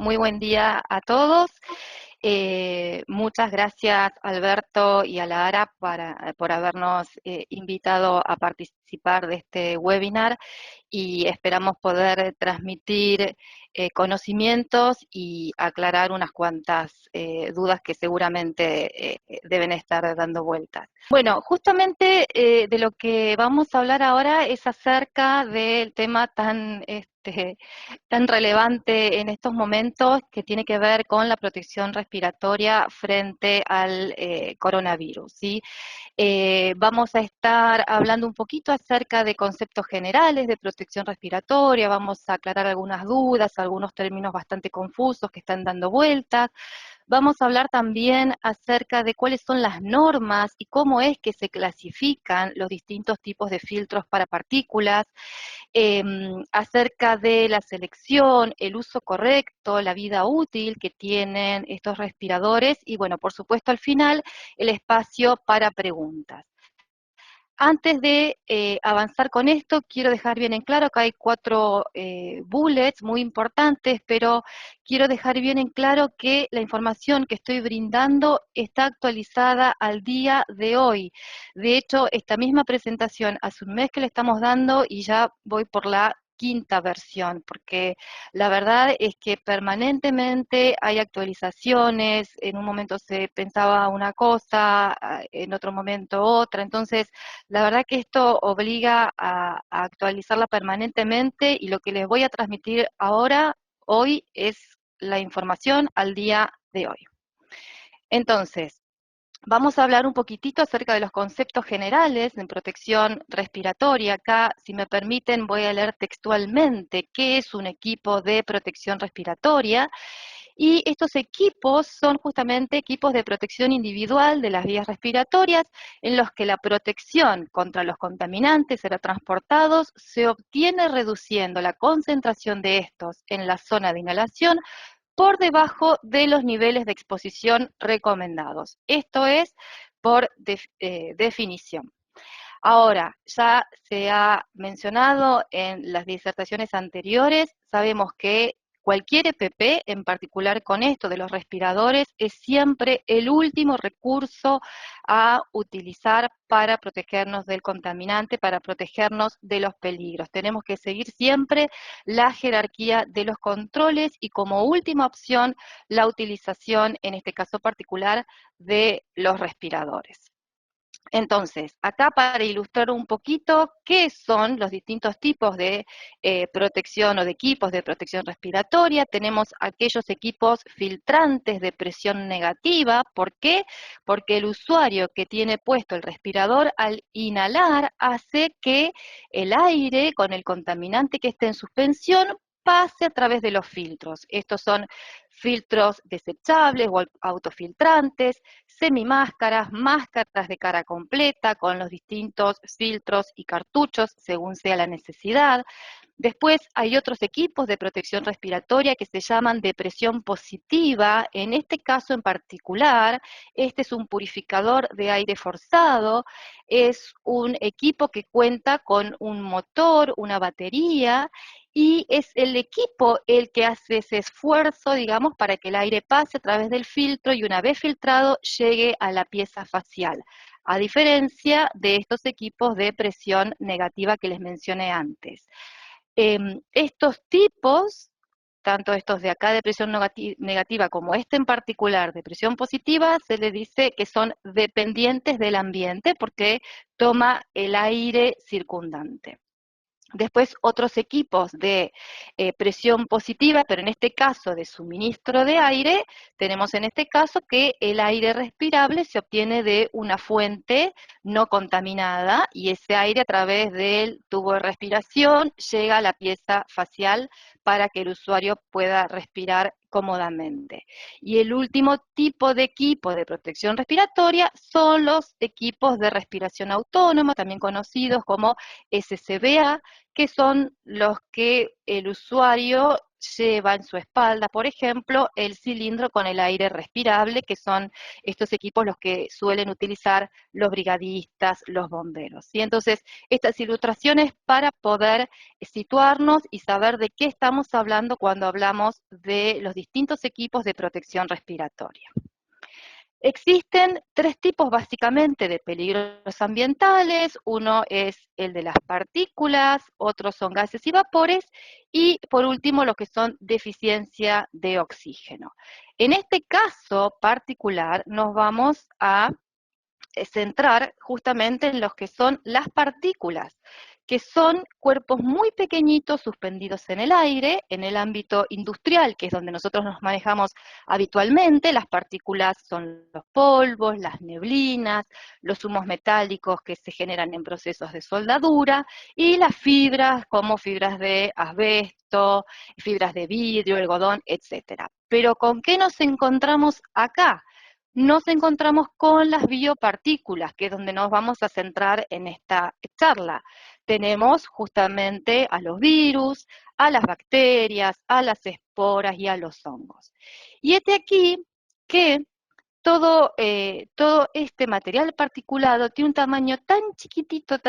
muy buen día a todos. Muchas gracias, Alberto y a la ARA por habernos invitado a participar de este webinar y esperamos poder transmitir conocimientos y aclarar unas cuantas dudas que seguramente deben estar dando vueltas. Bueno, justamente de lo que vamos a hablar ahora es acerca del tema tan relevante en estos momentos que tiene que ver con la protección respiratoria frente al coronavirus, ¿sí? Vamos a estar hablando un poquito acerca de conceptos generales de protección respiratoria, vamos a aclarar algunas dudas, algunos términos bastante confusos que están dando vueltas. Vamos a hablar también acerca de cuáles son las normas y cómo es que se clasifican los distintos tipos de filtros para partículas, acerca de la selección, el uso correcto, la vida útil que tienen estos respiradores y, bueno, por supuesto, al final, el espacio para preguntas. Antes de avanzar con esto, quiero dejar bien en claro que hay 4 bullets muy importantes, pero quiero dejar bien en claro que la información que estoy brindando está actualizada al día de hoy. De hecho, esta misma presentación hace un mes que le estamos dando y ya voy por la 5ª versión, porque la verdad es que permanentemente hay actualizaciones, en un momento se pensaba una cosa, en otro momento otra, entonces la verdad que esto obliga a actualizarla permanentemente y lo que les voy a transmitir ahora, hoy, es la información al día de hoy. Entonces, vamos a hablar un poquitito acerca de los conceptos generales en protección respiratoria. Acá, si me permiten, voy a leer textualmente qué es un equipo de protección respiratoria. Y estos equipos son justamente equipos de protección individual de las vías respiratorias, en los que la protección contra los contaminantes aerotransportados se obtiene reduciendo la concentración de estos en la zona de inhalación por debajo de los niveles de exposición recomendados. Esto es por definición. Ahora, ya se ha mencionado en las disertaciones anteriores, sabemos que cualquier EPP, en particular con esto de los respiradores, es siempre el último recurso a utilizar para protegernos del contaminante, para protegernos de los peligros. Tenemos que seguir siempre la jerarquía de los controles y como última opción la utilización, en este caso particular, de los respiradores. Entonces, acá para ilustrar un poquito qué son los distintos tipos de protección o de equipos de protección respiratoria, tenemos aquellos equipos filtrantes de presión negativa. ¿Por qué? Porque el usuario que tiene puesto el respirador al inhalar hace que el aire con el contaminante que esté en suspensión pase a través de los filtros. Estos son filtros desechables o autofiltrantes, semimáscaras, máscaras de cara completa con los distintos filtros y cartuchos según sea la necesidad. Después hay otros equipos de protección respiratoria que se llaman de presión positiva. En este caso en particular, este es un purificador de aire forzado, es un equipo que cuenta con un motor, una batería, y es el equipo el que hace ese esfuerzo, digamos, para que el aire pase a través del filtro y una vez filtrado llegue a la pieza facial, a diferencia de estos equipos de presión negativa que les mencioné antes. Estos tipos, tanto estos de acá de presión negativa como este en particular de presión positiva, se le dice que son dependientes del ambiente porque toma el aire circundante. Después otros equipos de presión positiva, pero en este caso de suministro de aire, tenemos en este caso que el aire respirable se obtiene de una fuente no contaminada y ese aire a través del tubo de respiración llega a la pieza facial para que el usuario pueda respirar cómodamente. Y el último tipo de equipo de protección respiratoria son los equipos de respiración autónoma, también conocidos como SCBA, que son los que el usuario lleva en su espalda, por ejemplo, el cilindro con el aire respirable, que son estos equipos los que suelen utilizar los brigadistas, los bomberos. ¿Sí? Entonces, estas ilustraciones para poder situarnos y saber de qué estamos hablando cuando hablamos de los distintos equipos de protección respiratoria. Existen tres tipos básicamente de peligros ambientales. Uno es el de las partículas, otros son gases y vapores, y por último lo que son deficiencia de oxígeno. En este caso particular nos vamos a centrar justamente en los que son las partículas, que son cuerpos muy pequeñitos suspendidos en el aire. En el ámbito industrial, que es donde nosotros nos manejamos habitualmente, las partículas son los polvos, las neblinas, los humos metálicos que se generan en procesos de soldadura, y las fibras como fibras de asbesto, fibras de vidrio, algodón, etc. Pero ¿con qué nos encontramos acá? Nos encontramos con las biopartículas, que es donde nos vamos a centrar en esta charla. Tenemos justamente a los virus, a las bacterias, a las esporas y a los hongos. Y este aquí todo este material particulado tiene un tamaño tan chiquitito,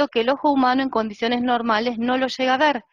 que el ojo humano en condiciones normales no lo llega a ver.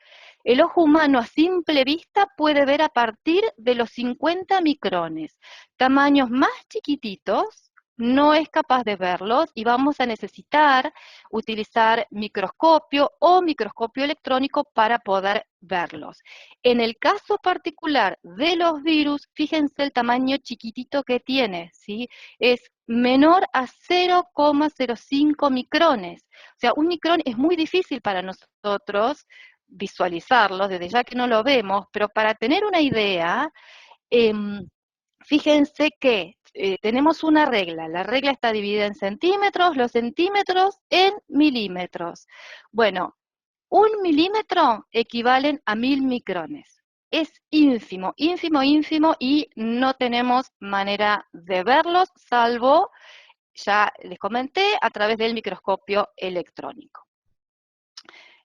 El ojo humano a simple vista puede ver a partir de los 50 micrones. Tamaños más chiquititos no es capaz de verlos, y vamos a necesitar utilizar microscopio o microscopio electrónico para poder verlos. En el caso particular de los virus, fíjense el tamaño chiquitito que tiene, ¿sí? Es menor a 0,05 micrones. O sea, un micrón es muy difícil para nosotros visualizarlo, desde ya que no lo vemos, pero para tener una idea, fíjense que tenemos una regla. La regla está dividida en centímetros, los centímetros en milímetros. Bueno, 1 milímetro equivalen a 1000 micrones. Es ínfimo, ínfimo, ínfimo, y no tenemos manera de verlos, salvo, ya les comenté, a través del microscopio electrónico.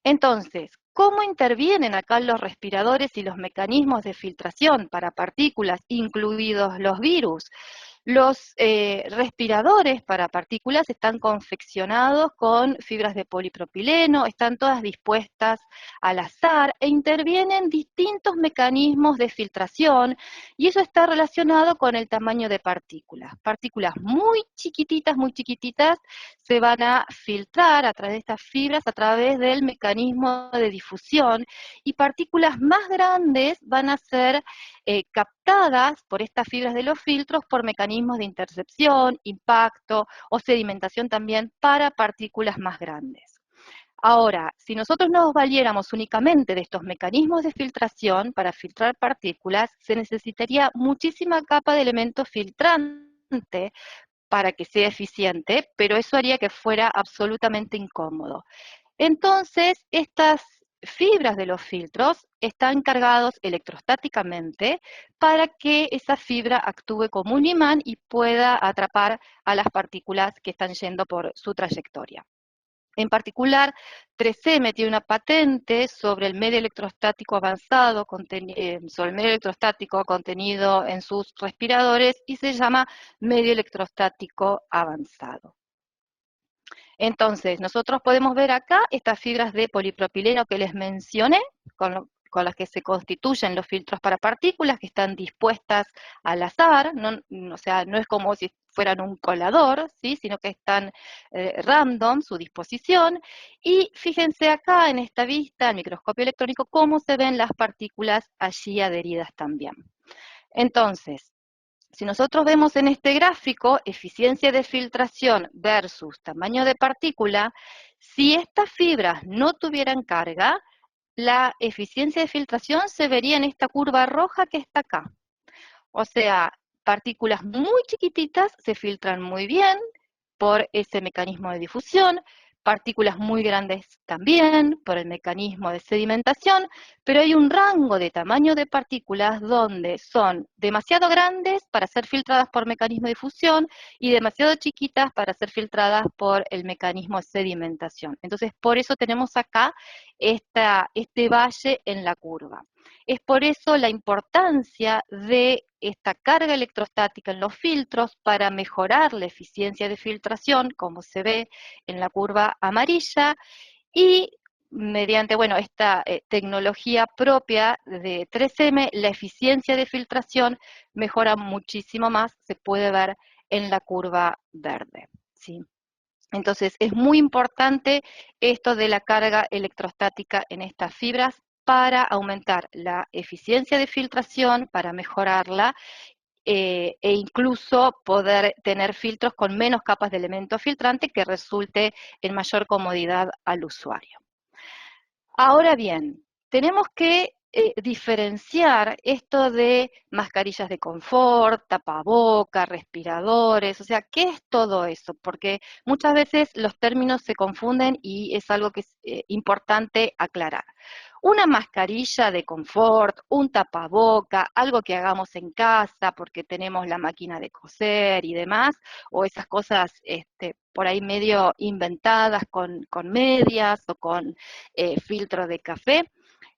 Entonces, ¿cómo intervienen acá los respiradores y los mecanismos de filtración para partículas, incluidos los virus? Los respiradores para partículas están confeccionados con fibras de polipropileno, están todas dispuestas al azar, e intervienen distintos mecanismos de filtración, y eso está relacionado con el tamaño de partículas. Partículas muy chiquititas, se van a filtrar a través de estas fibras, a través del mecanismo de difusión, y partículas más grandes van a ser captadas por estas fibras de los filtros por mecanismos de intercepción, impacto o sedimentación también para partículas más grandes. Ahora, si nosotros nos valiéramos únicamente de estos mecanismos de filtración para filtrar partículas, se necesitaría muchísima capa de elemento filtrante para que sea eficiente, pero eso haría que fuera absolutamente incómodo. Entonces, estas fibras de los filtros están cargados electrostáticamente para que esa fibra actúe como un imán y pueda atrapar a las partículas que están yendo por su trayectoria. En particular, 3M tiene una patente sobre el medio electrostático avanzado, sobre el medio electrostático contenido en sus respiradores, y se llama medio electrostático avanzado. Entonces, nosotros podemos ver acá estas fibras de polipropileno que les mencioné, con las que se constituyen los filtros para partículas, que están dispuestas al azar, o sea, no es como si fueran un colador, ¿sí? Sino que están random su disposición. Y fíjense acá en esta vista, el microscopio electrónico, cómo se ven las partículas allí adheridas también. Entonces, si nosotros vemos en este gráfico eficiencia de filtración versus tamaño de partícula, si estas fibras no tuvieran carga, la eficiencia de filtración se vería en esta curva roja que está acá. O sea, partículas muy chiquititas se filtran muy bien por ese mecanismo de difusión, partículas muy grandes también por el mecanismo de sedimentación, pero hay un rango de tamaño de partículas donde son demasiado grandes para ser filtradas por mecanismo de difusión y demasiado chiquitas para ser filtradas por el mecanismo de sedimentación. Entonces, por eso tenemos acá este valle en la curva. Es por eso la importancia de esta carga electrostática en los filtros para mejorar la eficiencia de filtración, como se ve en la curva amarilla, y mediante, bueno, esta tecnología propia de 3M, la eficiencia de filtración mejora muchísimo más, se puede ver en la curva verde, ¿sí? Entonces, es muy importante esto de la carga electrostática en estas fibras para aumentar la eficiencia de filtración, para mejorarla, e incluso poder tener filtros con menos capas de elemento filtrante que resulte en mayor comodidad al usuario. Ahora bien, tenemos que diferenciar esto de mascarillas de confort, tapaboca, respiradores, o sea, ¿qué es todo eso? Porque muchas veces los términos se confunden y es algo que es importante aclarar. Una mascarilla de confort, un tapaboca, algo que hagamos en casa porque tenemos la máquina de coser y demás, o esas cosas por ahí medio inventadas con medias o con filtro de café,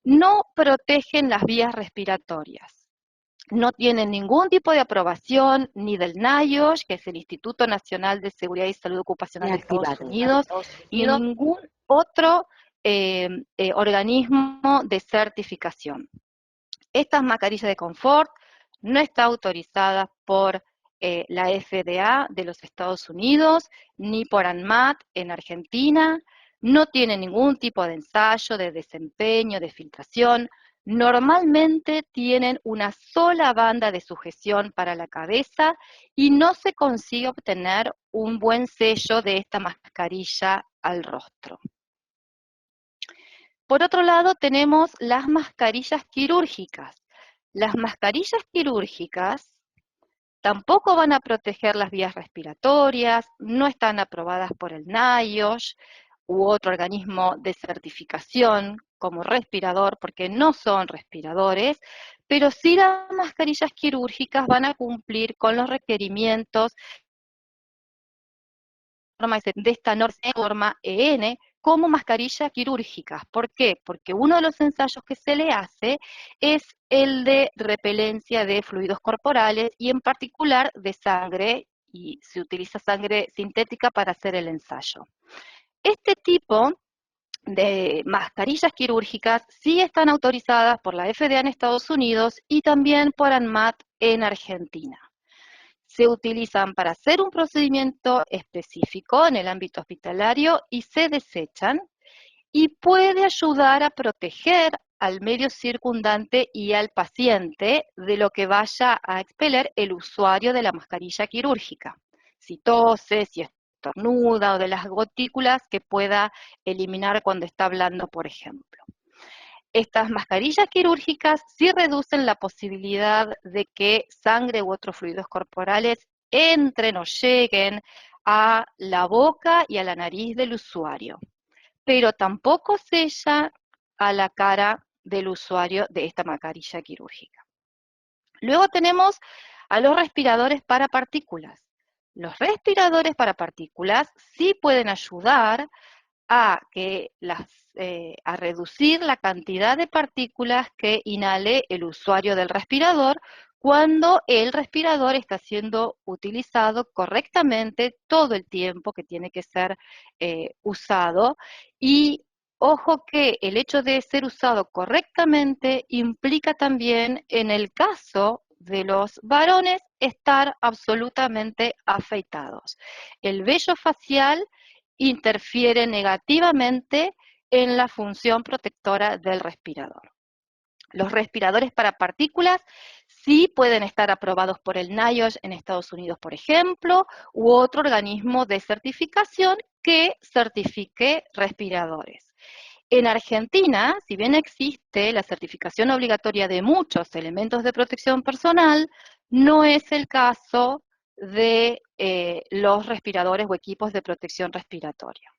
no protegen las vías respiratorias. No tienen ningún tipo de aprobación ni del NIOSH, que es el Instituto Nacional de Seguridad y Salud Ocupacional de Estados Unidos, ni ningún otro organismo de certificación. Estas mascarillas de confort no están autorizadas por la FDA de los Estados Unidos, ni por ANMAT en Argentina, no tienen ningún tipo de ensayo de desempeño, de filtración, normalmente tienen una sola banda de sujeción para la cabeza y no se consigue obtener un buen sello de esta mascarilla al rostro. Por otro lado, tenemos las mascarillas quirúrgicas. Las mascarillas quirúrgicas tampoco van a proteger las vías respiratorias, no están aprobadas por el NIOSH u otro organismo de certificación como respirador, porque no son respiradores, pero sí las mascarillas quirúrgicas van a cumplir con los requerimientos de esta norma EN como mascarillas quirúrgicas. ¿Por qué? Porque uno de los ensayos que se le hace es el de repelencia de fluidos corporales y en particular de sangre, y se utiliza sangre sintética para hacer el ensayo. Este tipo de mascarillas quirúrgicas sí están autorizadas por la FDA en Estados Unidos y también por ANMAT en Argentina. Se utilizan para hacer un procedimiento específico en el ámbito hospitalario y se desechan, y puede ayudar a proteger al medio circundante y al paciente de lo que vaya a expeler el usuario de la mascarilla quirúrgica. Si tose, si estornuda o de las gotículas que pueda eliminar cuando está hablando, por ejemplo. Estas mascarillas quirúrgicas sí reducen la posibilidad de que sangre u otros fluidos corporales entren o lleguen a la boca y a la nariz del usuario, pero tampoco sella a la cara del usuario de esta mascarilla quirúrgica. Luego tenemos a los respiradores para partículas. Los respiradores para partículas sí pueden ayudar a reducir la cantidad de partículas que inhale el usuario del respirador cuando el respirador está siendo utilizado correctamente todo el tiempo que tiene que ser usado. Y ojo que el hecho de ser usado correctamente implica también, en el caso de los varones, estar absolutamente afeitados. El vello facial interfiere negativamente en la función protectora del respirador. Los respiradores para partículas sí pueden estar aprobados por el NIOSH en Estados Unidos, por ejemplo, u otro organismo de certificación que certifique respiradores. En Argentina, si bien existe la certificación obligatoria de muchos elementos de protección personal, no es el caso de los respiradores o equipos de protección respiratoria.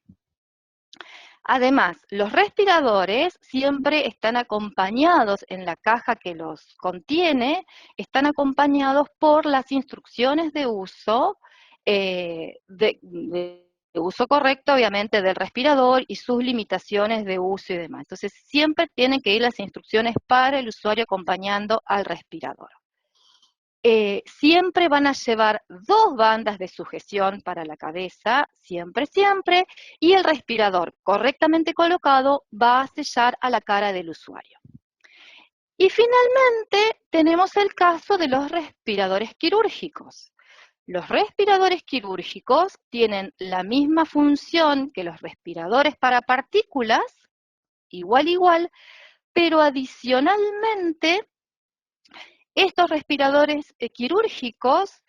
Además, los respiradores siempre están acompañados en la caja que los contiene, están acompañados por las instrucciones de uso uso correcto, obviamente, del respirador y sus limitaciones de uso y demás. Entonces, siempre tienen que ir las instrucciones para el usuario acompañando al respirador. Siempre van a llevar 2 bandas de sujeción para la cabeza, siempre, siempre, y el respirador correctamente colocado va a sellar a la cara del usuario. Y finalmente tenemos el caso de los respiradores quirúrgicos. Los respiradores quirúrgicos tienen la misma función que los respiradores para partículas, igual, pero adicionalmente estos respiradores quirúrgicos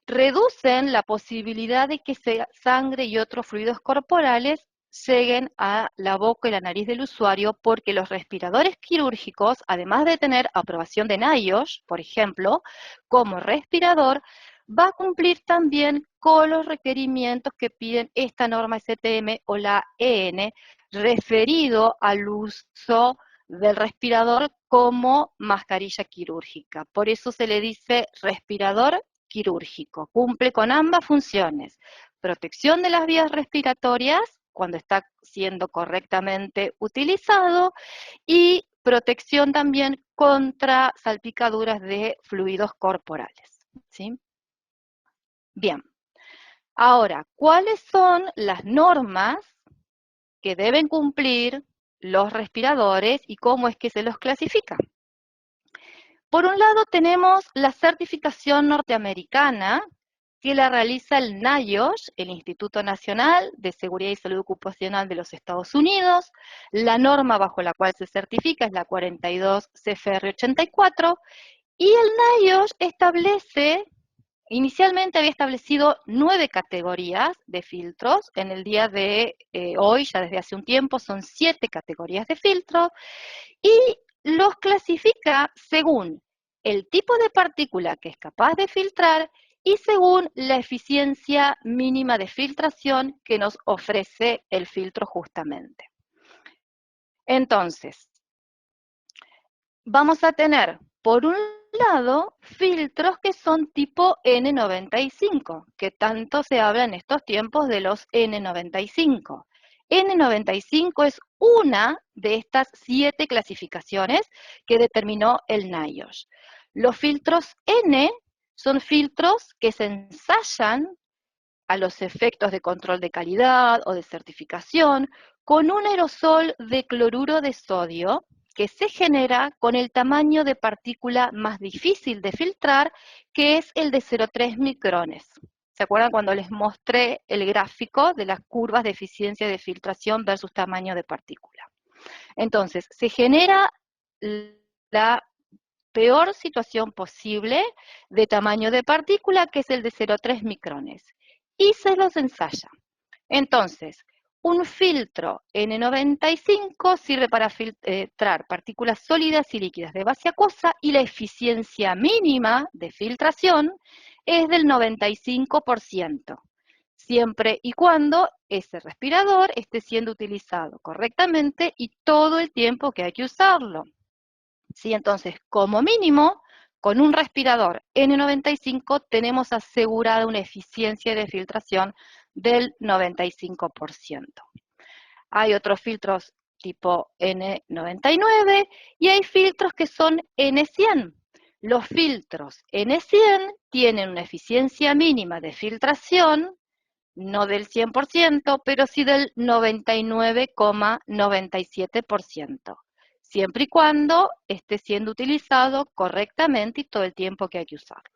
reducen la posibilidad de que sangre y otros fluidos corporales lleguen a la boca y la nariz del usuario, porque los respiradores quirúrgicos, además de tener aprobación de NIOSH, por ejemplo, como respirador, va a cumplir también con los requerimientos que piden esta norma STM o la EN, referido al uso del respirador como mascarilla quirúrgica. Por eso se le dice respirador quirúrgico. Cumple con ambas funciones: protección de las vías respiratorias cuando está siendo correctamente utilizado y protección también contra salpicaduras de fluidos corporales, ¿sí? Bien, ahora, ¿cuáles son las normas que deben cumplir los respiradores y cómo es que se los clasifica? Por un lado tenemos la certificación norteamericana, que la realiza el NIOSH, el Instituto Nacional de Seguridad y Salud Ocupacional de los Estados Unidos. La norma bajo la cual se certifica es la 42 CFR 84, y el NIOSH establece, inicialmente había establecido 9 categorías de filtros. En el día de hoy, ya desde hace un tiempo, son 7 categorías de filtros, y los clasifica según el tipo de partícula que es capaz de filtrar y según la eficiencia mínima de filtración que nos ofrece el filtro justamente. Entonces, vamos a tener, por un lado, filtros que son tipo N95, que tanto se habla en estos tiempos de los N95. N95 es una de estas 7 clasificaciones que determinó el NIOSH. Los filtros N son filtros que se ensayan a los efectos de control de calidad o de certificación con un aerosol de cloruro de sodio que se genera con el tamaño de partícula más difícil de filtrar, que es el de 0,3 micrones. ¿Se acuerdan cuando les mostré el gráfico de las curvas de eficiencia de filtración versus tamaño de partícula? Entonces, se genera la peor situación posible de tamaño de partícula, que es el de 0,3 micrones, y se los ensaya. Entonces, un filtro N95 sirve para filtrar partículas sólidas y líquidas de base acuosa, y la eficiencia mínima de filtración es del 95%, siempre y cuando ese respirador esté siendo utilizado correctamente y todo el tiempo que hay que usarlo. ¿Sí? Entonces, como mínimo, con un respirador N95 tenemos asegurada una eficiencia de filtración del 95%. Hay otros filtros tipo N99 y hay filtros que son N100. Los filtros N100 tienen una eficiencia mínima de filtración, no del 100%, pero sí del 99,97%, siempre y cuando esté siendo utilizado correctamente y todo el tiempo que hay que usarlo.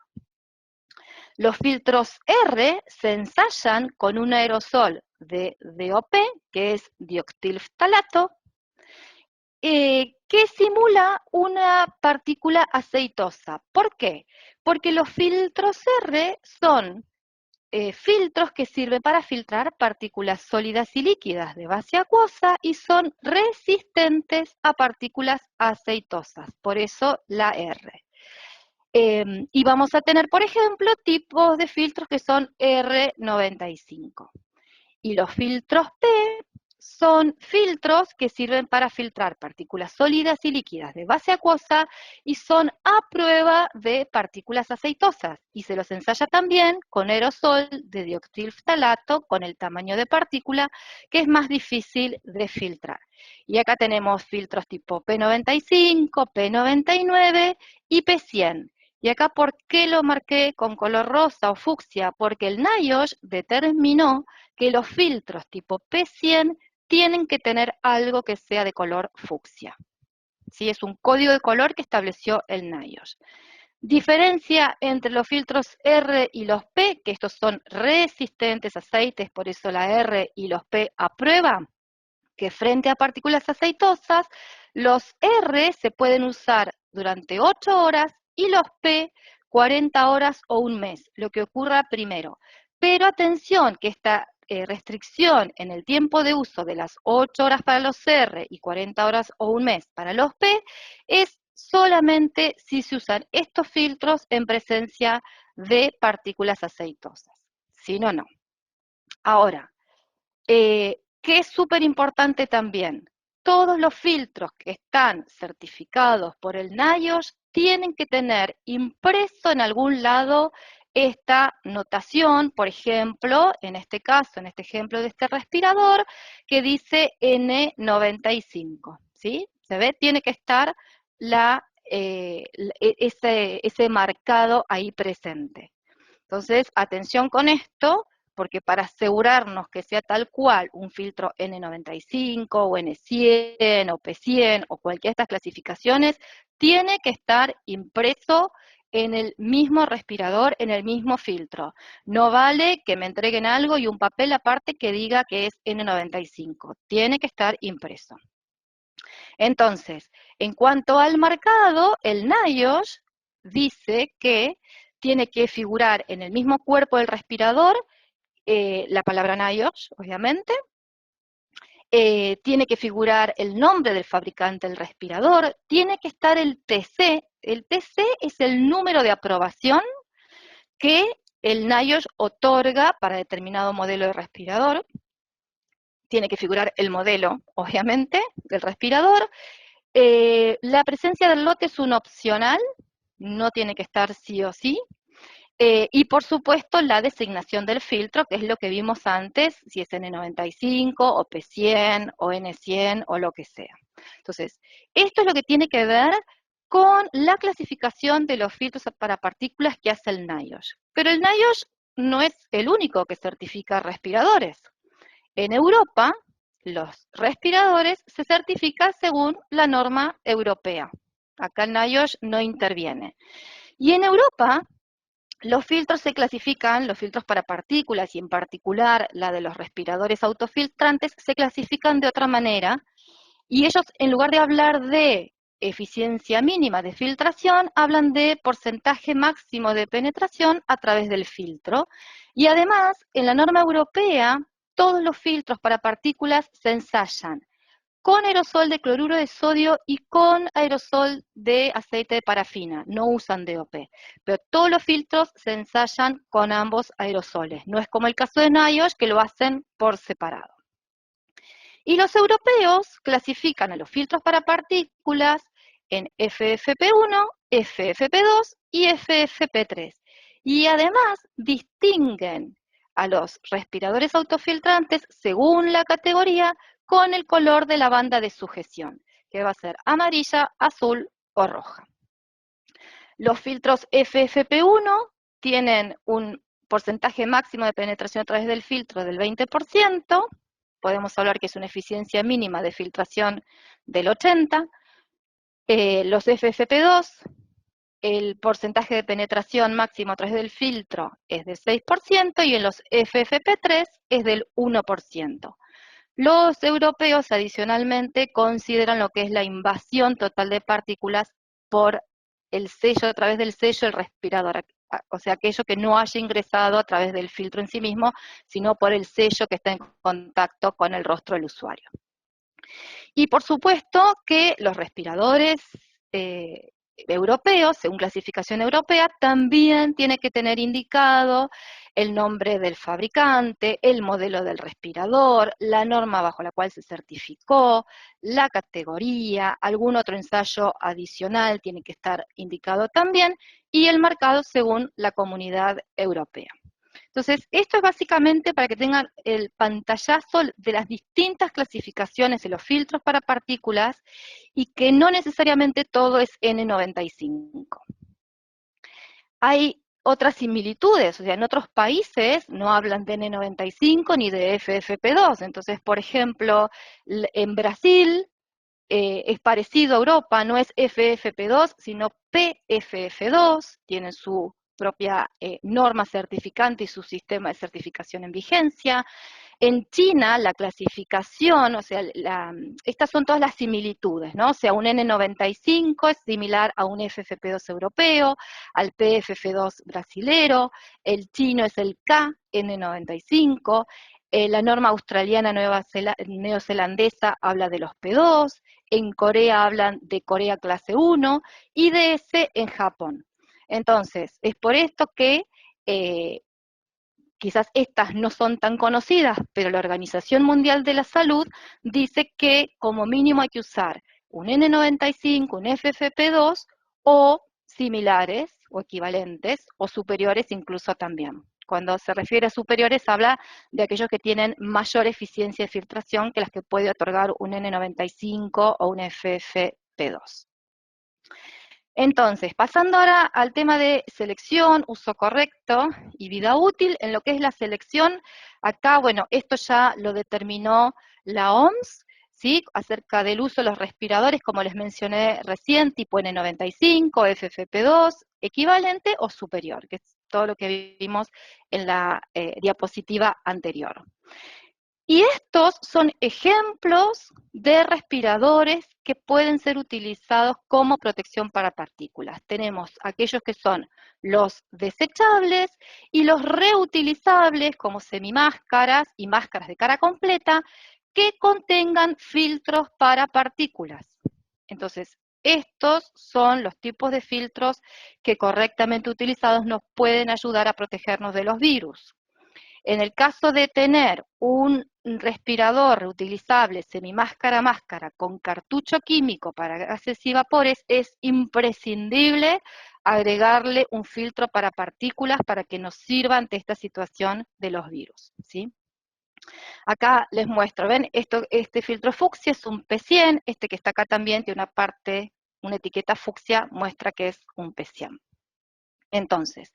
Los filtros R se ensayan con un aerosol de DOP, que es dioxtilftalato, que simula una partícula aceitosa. ¿Por qué? Porque los filtros R son filtros que sirven para filtrar partículas sólidas y líquidas de base acuosa y son resistentes a partículas aceitosas, por eso la R. Y vamos a tener, por ejemplo, tipos de filtros que son R95. Y los filtros P son filtros que sirven para filtrar partículas sólidas y líquidas de base acuosa y son a prueba de partículas aceitosas. Y se los ensaya también con aerosol de dioxilftalato con el tamaño de partícula que es más difícil de filtrar. Y acá tenemos filtros tipo P95, P99 y P100. Y acá, ¿por qué lo marqué con color rosa o fucsia? Porque el NIOSH determinó que los filtros tipo P100 tienen que tener algo que sea de color fucsia. ¿Sí? Es un código de color que estableció el NIOSH. Diferencia entre los filtros R y los P, que estos son resistentes a aceites, por eso la R y los P aprueban, que frente a partículas aceitosas, los R se pueden usar durante 8 horas y los P 40 horas o un mes, lo que ocurra primero. Pero atención, que esta restricción en el tiempo de uso de las 8 horas para los R y 40 horas o un mes para los P es solamente si se usan estos filtros en presencia de partículas aceitosas. Si no, no. Ahora, que es súper importante también, todos los filtros que están certificados por el NIOSH tienen que tener impreso en algún lado esta notación, por ejemplo, en este caso, en este ejemplo de este respirador, que dice N95, ¿sí? ¿Se ve? Tiene que estar ese marcado ahí presente. Entonces, atención con esto, porque para asegurarnos que sea tal cual un filtro N95 o N100 o P100 o cualquiera de estas clasificaciones, tiene que estar impreso en el mismo respirador, en el mismo filtro. No vale que me entreguen algo y un papel aparte que diga que es N95. Tiene que estar impreso. Entonces, en cuanto al marcado, el NIOSH dice que tiene que figurar en el mismo cuerpo del respirador la palabra NIOSH, obviamente, tiene que figurar el nombre del fabricante del respirador, tiene que estar el TC. El TC es el número de aprobación que el NIOSH otorga para determinado modelo de respirador. Tiene que figurar el modelo, obviamente, del respirador. La presencia del lote es un opcional, no tiene que estar sí o sí. Y por supuesto la designación del filtro, que es lo que vimos antes, si es N95 o P100 o N100 o lo que sea. Entonces, esto es lo que tiene que ver con la clasificación de los filtros para partículas que hace el NIOSH. Pero el NIOSH no es el único que certifica respiradores. En Europa, los respiradores se certifican según la norma europea. Acá el NIOSH no interviene. Y en Europa, los filtros se clasifican, los filtros para partículas y en particular la de los respiradores autofiltrantes, se clasifican de otra manera y ellos en lugar de hablar de eficiencia mínima de filtración, hablan de porcentaje máximo de penetración a través del filtro. Y además, en la norma europea, todos los filtros para partículas se ensayan con aerosol de cloruro de sodio y con aerosol de aceite de parafina, no usan DOP, pero todos los filtros se ensayan con ambos aerosoles, no es como el caso de NIOSH que lo hacen por separado. Y los europeos clasifican a los filtros para partículas en FFP1, FFP2 y FFP3. Y además distinguen a los respiradores autofiltrantes según la categoría con el color de la banda de sujeción, que va a ser amarilla, azul o roja. Los filtros FFP1 tienen un porcentaje máximo de penetración a través del filtro del 20%, podemos hablar que es una eficiencia mínima de filtración del 80%, los FFP2, el porcentaje de penetración máximo a través del filtro es del 6% y en los FFP3 es del 1%. Los europeos adicionalmente consideran lo que es la invasión total de partículas por el sello, a través del sello del respirador, o sea, aquello que no haya ingresado a través del filtro en sí mismo, sino por el sello que está en contacto con el rostro del usuario. Y por supuesto que los respiradores europeo, según clasificación europea, también tiene que tener indicado el nombre del fabricante, el modelo del respirador, la norma bajo la cual se certificó, la categoría, algún otro ensayo adicional tiene que estar indicado también, y el marcado según la Comunidad Europea. Entonces, esto es básicamente para que tengan el pantallazo de las distintas clasificaciones de los filtros para partículas y que no necesariamente todo es N95. Hay otras similitudes, o sea, en otros países no hablan de N95 ni de FFP2. Entonces, por ejemplo, en Brasil es parecido a Europa, no es FFP2, sino PFF2, tienen su propia norma certificante y su sistema de certificación en vigencia. En China, la clasificación, o sea, estas son todas las similitudes, ¿no? O sea, un N95 es similar a un FFP2 europeo, al PFF2 brasilero, el chino es el KN95, la norma australiana neozelandesa habla de los P2, en Corea hablan de Corea clase 1 y de ese en Japón. Entonces, es por esto que quizás estas no son tan conocidas, pero la Organización Mundial de la Salud dice que como mínimo hay que usar un N95, un FFP2 o similares o equivalentes o superiores incluso también. Cuando se refiere a superiores habla de aquellos que tienen mayor eficiencia de filtración que las que puede otorgar un N95 o un FFP2. Entonces, pasando ahora al tema de selección, uso correcto y vida útil, en lo que es la selección, acá, bueno, esto ya lo determinó la OMS, ¿sí? Acerca del uso de los respiradores, como les mencioné recién, tipo N95, FFP2, equivalente o superior, que es todo lo que vimos en la diapositiva anterior. Y estos son ejemplos de respiradores que pueden ser utilizados como protección para partículas. Tenemos aquellos que son los desechables y los reutilizables como semimáscaras y máscaras de cara completa que contengan filtros para partículas. Entonces, estos son los tipos de filtros que correctamente utilizados nos pueden ayudar a protegernos de los virus. En el caso de tener un respirador reutilizable, semimáscara-máscara, con cartucho químico para gases y vapores, es imprescindible agregarle un filtro para partículas para que nos sirva ante esta situación de los virus, ¿sí? Acá les muestro, ¿ven? Este filtro fucsia es un P100, este que está acá también tiene una parte, una etiqueta fucsia, muestra que es un P100. Entonces,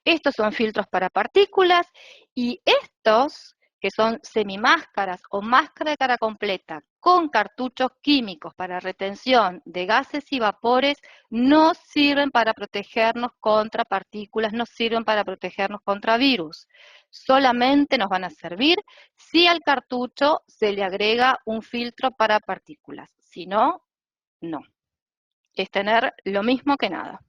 estos son filtros para partículas y estos, que son semimáscaras o máscara de cara completa con cartuchos químicos para retención de gases y vapores, no sirven para protegernos contra partículas, no sirven para protegernos contra virus. Solamente nos van a servir si al cartucho se le agrega un filtro para partículas. Si no, no. Es tener lo mismo que nada.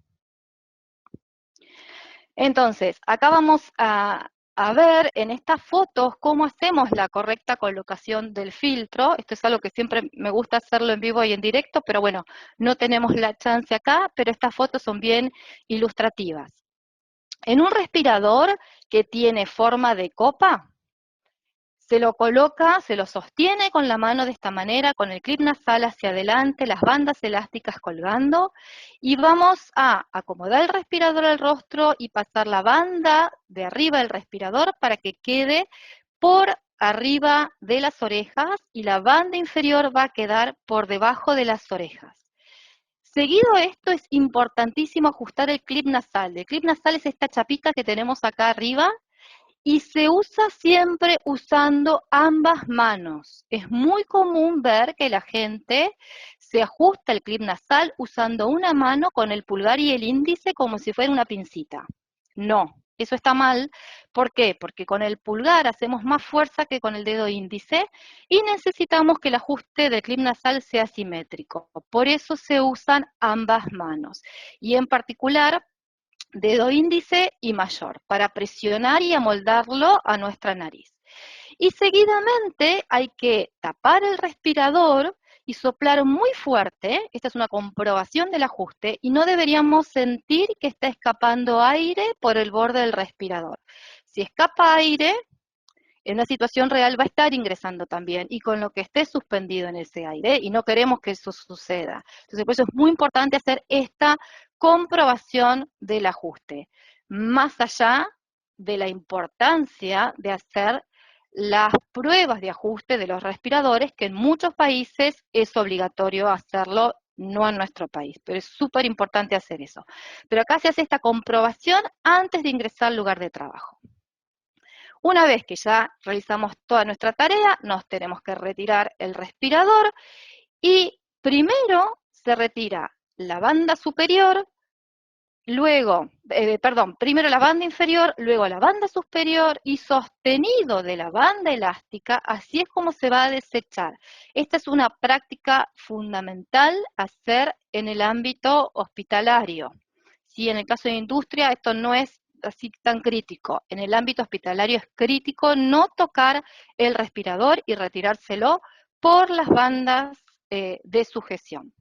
Entonces, acá vamos a ver en estas fotos cómo hacemos la correcta colocación del filtro. Esto es algo que siempre me gusta hacerlo en vivo y en directo, pero bueno, no tenemos la chance acá, pero estas fotos son bien ilustrativas. En un respirador que tiene forma de copa, se lo coloca, se lo sostiene con la mano de esta manera, con el clip nasal hacia adelante, las bandas elásticas colgando, y vamos a acomodar el respirador al rostro y pasar la banda de arriba del respirador para que quede por arriba de las orejas y la banda inferior va a quedar por debajo de las orejas. Seguido esto es importantísimo ajustar el clip nasal. El clip nasal es esta chapita que tenemos acá arriba, y se usa siempre usando ambas manos. Es muy común ver que la gente se ajusta el clip nasal usando una mano con el pulgar y el índice como si fuera una pincita. No, eso está mal. ¿Por qué? Porque con el pulgar hacemos más fuerza que con el dedo índice y necesitamos que el ajuste del clip nasal sea simétrico. Por eso se usan ambas manos. Y en particular, dedo índice y mayor, para presionar y amoldarlo a nuestra nariz. Y seguidamente hay que tapar el respirador y soplar muy fuerte. Esta es una comprobación del ajuste, y no deberíamos sentir que está escapando aire por el borde del respirador. Si escapa aire, en una situación real va a estar ingresando también, y con lo que esté suspendido en ese aire, y no queremos que eso suceda. Entonces, por eso es muy importante hacer esta comprobación del ajuste, más allá de la importancia de hacer las pruebas de ajuste de los respiradores, que en muchos países es obligatorio hacerlo, no en nuestro país, pero es súper importante hacer eso. Pero acá se hace esta comprobación antes de ingresar al lugar de trabajo. Una vez que ya realizamos toda nuestra tarea, nos tenemos que retirar el respirador, y primero se retira la banda superior, luego, primero la banda inferior, luego la banda superior, y sostenido de la banda elástica, así es como se va a desechar. Esta es una práctica fundamental hacer en el ámbito hospitalario. Sí, en el caso de industria esto no es así tan crítico. En el ámbito hospitalario es crítico no tocar el respirador y retirárselo por las bandas de sujeción.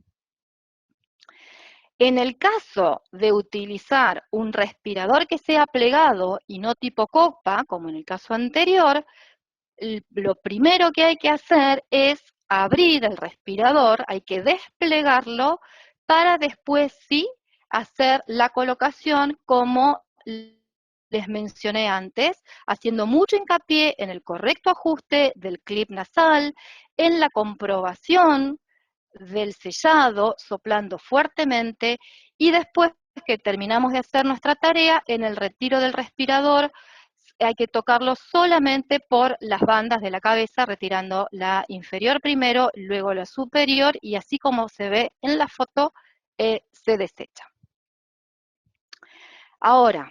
En el caso de utilizar un respirador que sea plegado y no tipo copa, como en el caso anterior, lo primero que hay que hacer es abrir el respirador, hay que desplegarlo para después sí hacer la colocación como les mencioné antes, haciendo mucho hincapié en el correcto ajuste del clip nasal, en la comprobación del sellado, soplando fuertemente, y después que terminamos de hacer nuestra tarea, en el retiro del respirador, hay que tocarlo solamente por las bandas de la cabeza, retirando la inferior primero, luego la superior, y así como se ve en la foto, se desecha. Ahora,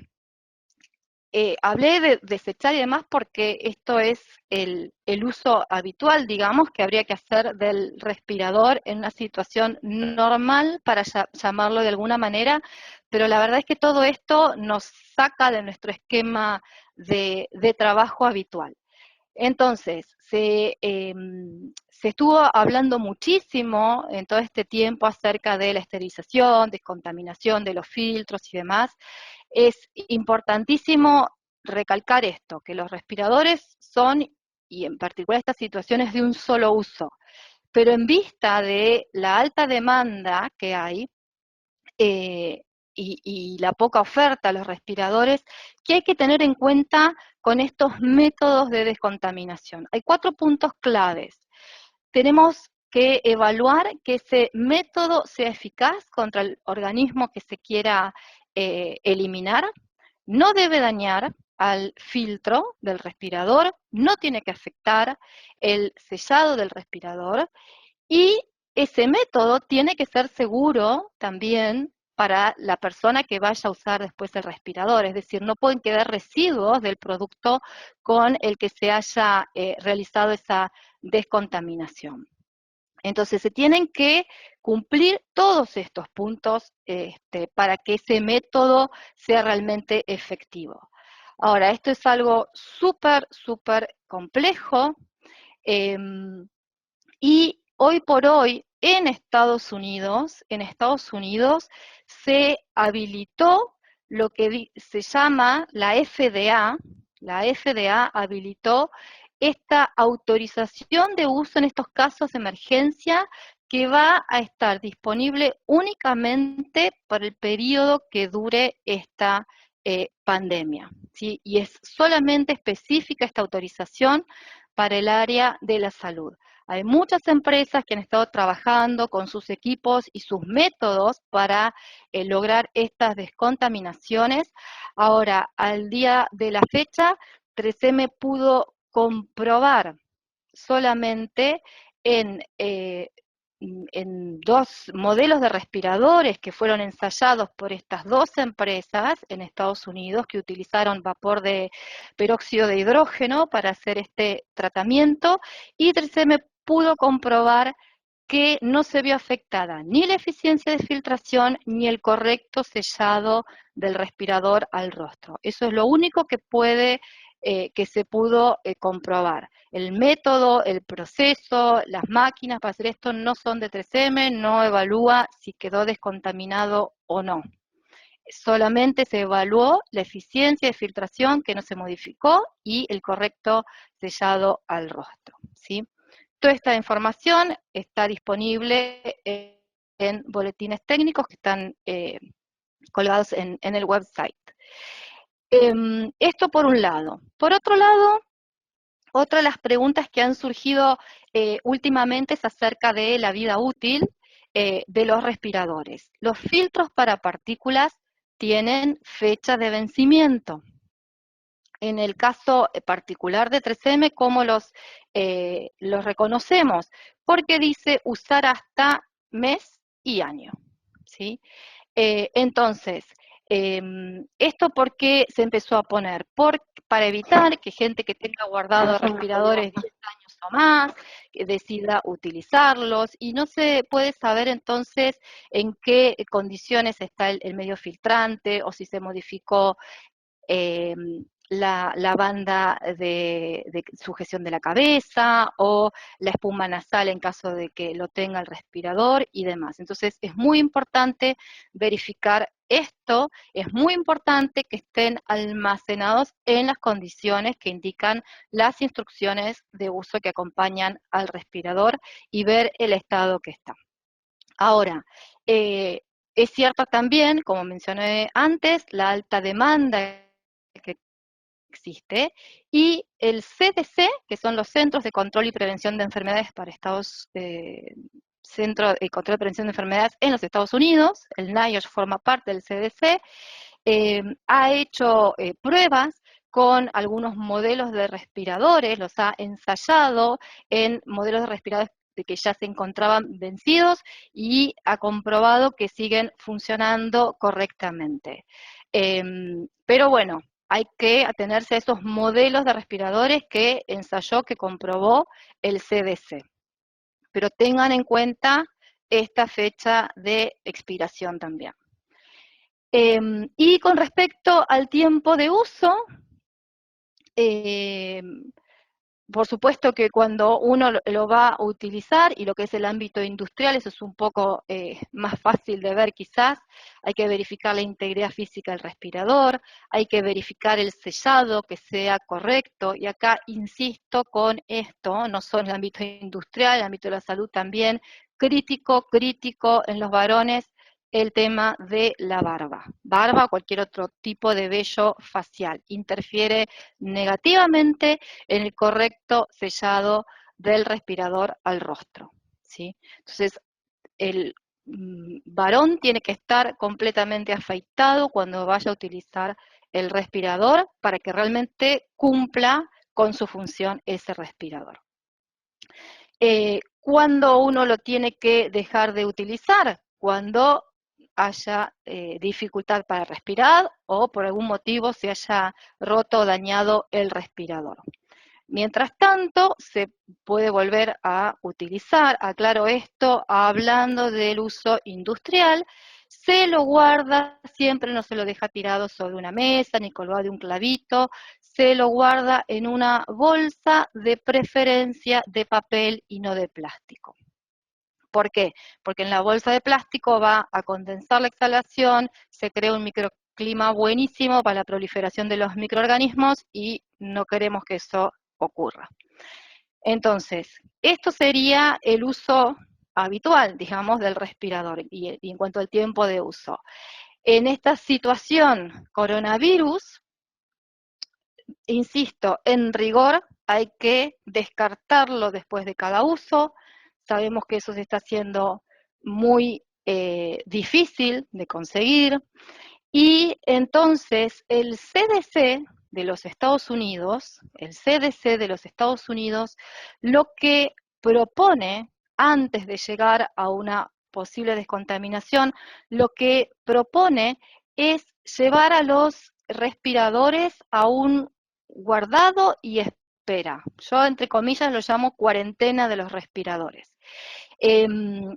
hablé de desechar y demás porque esto es el uso habitual, digamos, que habría que hacer del respirador en una situación normal, para llamarlo de alguna manera, pero la verdad es que todo esto nos saca de nuestro esquema de trabajo habitual. Entonces, se estuvo hablando muchísimo en todo este tiempo acerca de la esterilización, descontaminación de los filtros y demás. Es importantísimo recalcar esto, que los respiradores son, y en particular estas situaciones, de un solo uso, pero en vista de la alta demanda que hay, y la poca oferta a los respiradores, ¿qué hay que tener en cuenta con estos métodos de descontaminación? Hay 4 puntos claves. Tenemos que evaluar que ese método sea eficaz contra el organismo que se quiera eliminar, no debe dañar al filtro del respirador, no tiene que afectar el sellado del respirador, y ese método tiene que ser seguro también para la persona que vaya a usar después el respirador, es decir, no pueden quedar residuos del producto con el que se haya realizado esa descontaminación. Entonces se tienen que cumplir todos estos puntos para que ese método sea realmente efectivo. Ahora, esto es algo súper, súper complejo, y hoy por hoy en Estados Unidos se habilitó lo que se llama la FDA. La FDA habilitó esta autorización de uso en estos casos de emergencia, que va a estar disponible únicamente por el periodo que dure esta pandemia, ¿sí? Y es solamente específica esta autorización para el área de la salud. Hay muchas empresas que han estado trabajando con sus equipos y sus métodos para lograr estas descontaminaciones. Ahora, al día de la fecha, 3M pudo comprobar solamente en 2 modelos de respiradores que fueron ensayados por estas 2 empresas en Estados Unidos, que utilizaron vapor de peróxido de hidrógeno para hacer este tratamiento, y 3M pudo comprobar que no se vio afectada ni la eficiencia de filtración ni el correcto sellado del respirador al rostro. Eso es lo único que puede que se pudo comprobar. El método, el proceso, las máquinas para hacer esto no son de 3M, no evalúa si quedó descontaminado o no. Solamente se evaluó la eficiencia de filtración que no se modificó y el correcto sellado al rostro, ¿sí? Toda esta información está disponible en boletines técnicos que están colgados en el website. Esto por un lado. Por otro lado, otra de las preguntas que han surgido últimamente es acerca de la vida útil de los respiradores. Los filtros para partículas tienen fecha de vencimiento. En el caso particular de 3M, ¿cómo los reconocemos? Porque dice usar hasta mes y año, ¿sí? Entonces, ¿esto por qué se empezó a poner? Para evitar que gente que tenga guardados respiradores 10 años o más, que decida utilizarlos, y no se puede saber entonces en qué condiciones está el medio filtrante, o si se modificó la banda de sujeción de la cabeza o la espuma nasal en caso de que lo tenga el respirador y demás. Entonces es muy importante verificar esto, es muy importante que estén almacenados en las condiciones que indican las instrucciones de uso que acompañan al respirador y ver el estado que está. Ahora, es cierto también, como mencioné antes, la alta demanda que existe, y el CDC, que son los Centros de Control y Prevención de Enfermedades para Centro de Control y Prevención de Enfermedades en los Estados Unidos, el NIOSH forma parte del CDC, ha hecho pruebas con algunos modelos de respiradores, los ha ensayado en modelos de respiradores que ya se encontraban vencidos y ha comprobado que siguen funcionando correctamente. Pero bueno, hay que atenerse a esos modelos de respiradores que ensayó, que comprobó el CDC. Pero tengan en cuenta esta fecha de expiración también. Y con respecto al tiempo de uso, por supuesto que cuando uno lo va a utilizar, y lo que es el ámbito industrial, eso es un poco más fácil de ver quizás, hay que verificar la integridad física del respirador, hay que verificar el sellado, que sea correcto, y acá insisto con esto, no solo en el ámbito industrial, en el ámbito de la salud también, crítico en los varones, el tema de la barba o cualquier otro tipo de vello facial, interfiere negativamente en el correcto sellado del respirador al rostro, ¿sí? Entonces, el varón tiene que estar completamente afeitado cuando vaya a utilizar el respirador para que realmente cumpla con su función ese respirador. ¿Cuándo uno lo tiene que dejar de utilizar? Cuando haya dificultad para respirar o por algún motivo se haya roto o dañado el respirador. Mientras tanto, se puede volver a utilizar, aclaro esto, hablando del uso industrial, se lo guarda, siempre no se lo deja tirado sobre una mesa, ni colgado de un clavito, se lo guarda en una bolsa, de preferencia de papel y no de plástico. ¿Por qué? Porque en la bolsa de plástico va a condensar la exhalación, se crea un microclima buenísimo para la proliferación de los microorganismos y no queremos que eso ocurra. Entonces, esto sería el uso habitual, digamos, del respirador y en cuanto al tiempo de uso. En esta situación coronavirus, insisto, en rigor hay que descartarlo después de cada uso. Sabemos que eso se está haciendo muy difícil de conseguir. Y entonces el CDC de los Estados Unidos, lo que propone antes de llegar a una posible descontaminación, lo que propone es llevar a los respiradores a un guardado y espera. Yo, entre comillas, lo llamo cuarentena de los respiradores.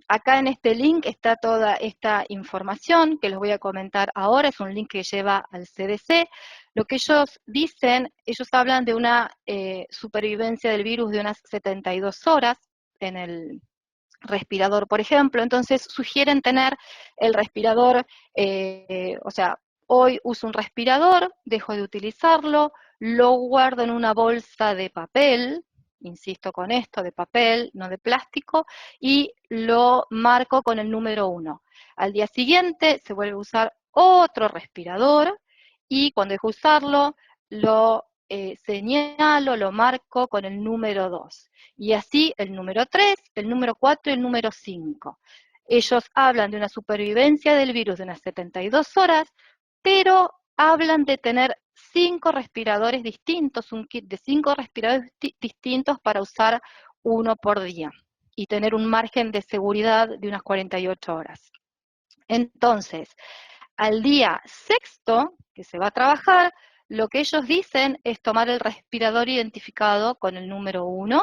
Acá en este link está toda esta información que les voy a comentar ahora, es un link que lleva al CDC. Lo que ellos dicen, ellos hablan de una supervivencia del virus de unas 72 horas en el respirador, por ejemplo. Entonces sugieren tener el respirador, o sea, hoy uso un respirador, dejo de utilizarlo, lo guardo en una bolsa de papel, insisto con esto, de papel, no de plástico, y lo marco con el número 1. Al día siguiente se vuelve a usar otro respirador y cuando dejo de usarlo, lo señalo, lo marco con el número 2. Y así el número 3, el número 4 y el número 5. Ellos hablan de una supervivencia del virus de unas 72 horas, pero hablan de tener 5 respiradores distintos, un kit de 5 respiradores distintos para usar uno por día y tener un margen de seguridad de unas 48 horas. Entonces, al día sexto que se va a trabajar, lo que ellos dicen es tomar el respirador identificado con el número 1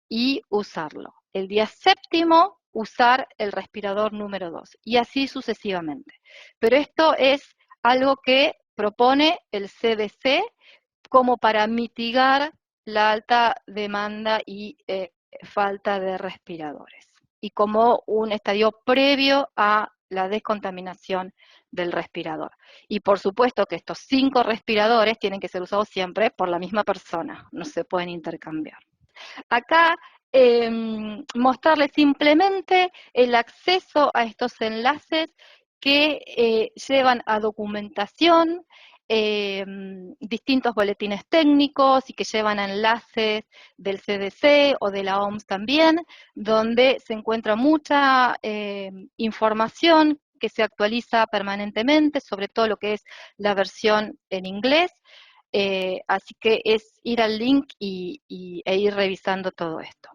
y usarlo. El día séptimo, usar el respirador número 2 y así sucesivamente. Pero esto es algo que propone el CDC como para mitigar la alta demanda y falta de respiradores y como un estadio previo a la descontaminación del respirador. Y por supuesto que estos 5 respiradores tienen que ser usados siempre por la misma persona, no se pueden intercambiar. Acá mostrarles simplemente el acceso a estos enlaces que llevan a documentación, distintos boletines técnicos y que llevan a enlaces del CDC o de la OMS también, donde se encuentra mucha información que se actualiza permanentemente, sobre todo lo que es la versión en inglés. Así que es ir al link e ir revisando todo esto.